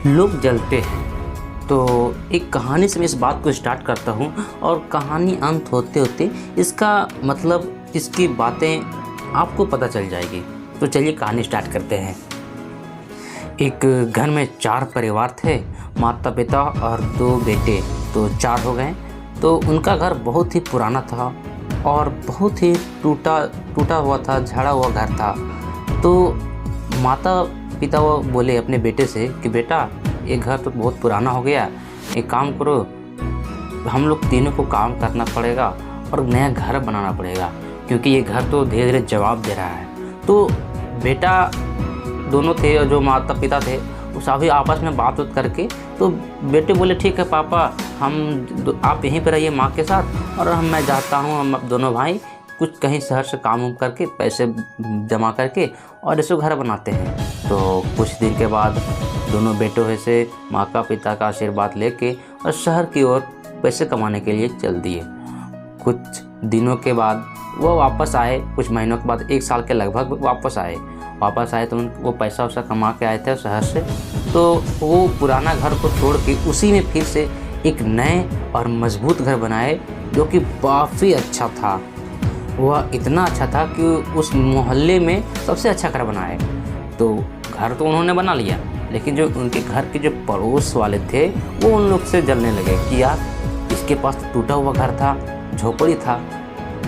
लोग जलते हैं। तो एक कहानी से मैं इस बात को स्टार्ट करता हूँ और कहानी अंत होते होते इसका मतलब, इसकी बातें आपको पता चल जाएगी। तो चलिए कहानी स्टार्ट करते हैं। एक घर में 4 परिवार थे, माता पिता और 2 बेटे, तो 4 हो गए। तो उनका घर बहुत ही पुराना था और बहुत ही टूटा हुआ था, झड़ा हुआ घर था। तो माता पिता वो बोले अपने बेटे से कि बेटा, ये घर तो बहुत पुराना हो गया, एक काम करो, हम लोग तीनों को काम करना पड़ेगा और नया घर बनाना पड़ेगा, क्योंकि ये घर तो धीरे धीरे जवाब दे रहा है। तो बेटा दोनों थे और जो माता पिता थे वो सभी आपस में बात करके, तो बेटे बोले ठीक है पापा, आप यहीं पर रहिए माँ के साथ और मैं जाता हूँ, हम दोनों भाई कुछ कहीं शहर से काम उम करके पैसे जमा करके और इसको घर बनाते हैं। तो कुछ दिन के बाद दोनों बेटों से माँ का पिता का आशीर्वाद लेके और शहर की ओर पैसे कमाने के लिए चल दिए। कुछ दिनों के बाद वो वापस आए, कुछ महीनों के बाद, 1 साल के लगभग वापस आए तो वो पैसा वैसा कमा के आए थे शहर से। तो वो पुराना घर को छोड़ के उसी में फिर से एक नए और मजबूत घर बनाए, जो कि काफ़ी अच्छा था। वह इतना अच्छा था कि उस मोहल्ले में सबसे अच्छा घर बनाए। तो घर तो उन्होंने बना लिया, लेकिन जो उनके घर के जो पड़ोस वाले थे वो उन लोग से जलने लगे कि यार, इसके पास तो टूटा हुआ घर था, झोपड़ी था,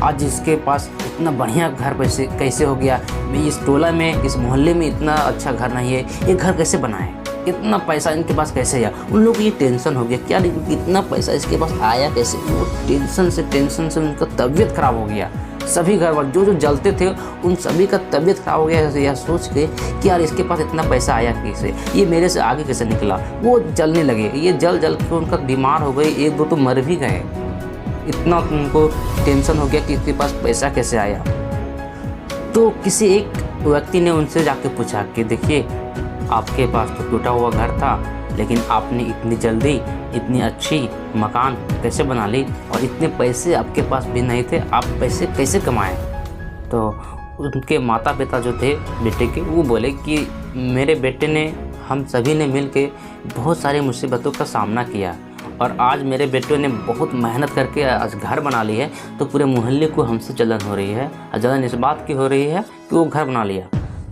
आज इसके पास इतना बढ़िया घर कैसे हो गया। इस टोला में, इस मोहल्ले में इतना अच्छा घर नहीं है, ये घर कैसे बनाए, इतना पैसा इनके पास कैसे आया। उन लोगों को ये टेंशन हो गया, क्या इतना पैसा इसके पास आया कैसे। वो टेंशन से उनका तबीयत ख़राब हो गया। सभी घर वाले जो जलते थे उन सभी का तबीयत ख़राब हो गया, यह सोच के कि यार इसके पास इतना पैसा आया कैसे, ये मेरे से आगे कैसे निकला। वो जलने लगे, ये जल के उनका बीमार हो गए, 1-2 तो मर भी गए। इतना उनको टेंशन हो गया कि इसके पास पैसा कैसे आया। तो किसी एक व्यक्ति ने उनसे जाके पूछा कि देखिए, आपके पास तो टूटा हुआ घर था, लेकिन आपने इतनी जल्दी इतनी अच्छी मकान कैसे बना ली, और इतने पैसे आपके पास भी नहीं थे, आप पैसे कैसे कमाए। तो उनके माता पिता जो थे बेटे के, वो बोले कि मेरे बेटे ने, हम सभी ने मिल के बहुत सारी मुसीबतों का सामना किया और आज मेरे बेटे ने बहुत मेहनत करके आज घर बना ली है। तो पूरे मोहल्ले को हमसे जलन हो रही है, और जलन इस बात की हो रही है कि वो घर बना लिया।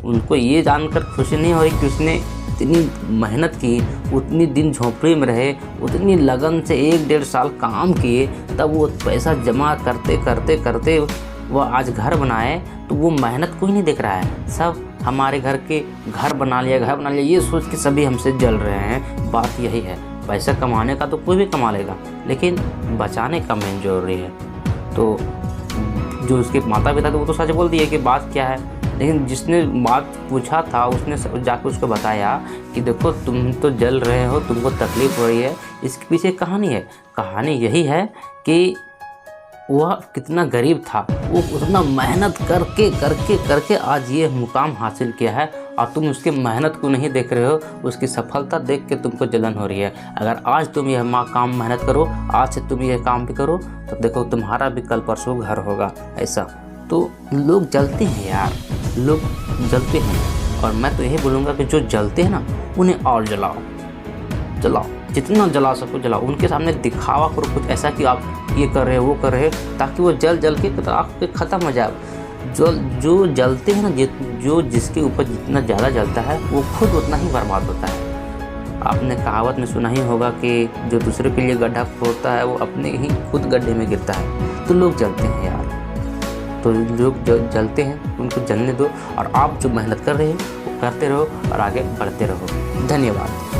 उनको ये जानकर खुशी नहीं हो रही कि उसने इतनी मेहनत की, उतनी दिन झोपड़ी में रहे, उतनी लगन से 1-1.5 साल काम किए, तब वो पैसा जमा करते वो आज घर बनाए। तो वो मेहनत कोई नहीं देख रहा है, सब हमारे घर के घर बना लिया, ये सोच के सभी हमसे जल रहे हैं। बात यही है, पैसा कमाने का तो कोई भी कमा लेगा, लेकिन बचाने का मेन जरूरी है। तो जो उसके माता पिता थे वो तो सच बोल दिए कि बात क्या है, लेकिन जिसने बात पूछा था उसने जाकर उसको बताया कि देखो, तुम तो जल रहे हो, तुमको तकलीफ़ हो रही है, इसके पीछे कहानी है। कहानी यही है कि वह कितना गरीब था, वो उतना मेहनत करके आज ये मुकाम हासिल किया है, और तुम उसकी मेहनत को नहीं देख रहे हो, उसकी सफलता देख के तुमको जलन हो रही है। अगर आज तुम यह काम मेहनत करो, आज से तुम यह काम भी करो, तो देखो तुम्हारा भी कल परसों घर होगा। ऐसा तो लोग जलते हैं यार, लोग जलते हैं। और मैं तो यही बोलूँगा कि जो जलते हैं ना, उन्हें और जलाओ, जितना जला सको जलाओ। उनके सामने दिखावा करो कुछ ऐसा कि आप ये कर रहे हो, वो कर रहे हो, ताकि वो जल के तो आग पे ख़त्म हो जाए। जो जलते हैं ना, जो जिसके ऊपर जितना ज़्यादा जलता है वो खुद उतना ही बर्बाद होता है। आपने कहावत में सुना ही होगा कि जो दूसरे के लिए गड्ढा खोदता है वो अपने ही खुद गड्ढे में गिरता है। तो लोग जलते हैं यार, तो लोग जो जलते हैं उनको जलने दो, और आप जो मेहनत कर रहे हो वो करते रहो और आगे बढ़ते रहो। धन्यवाद।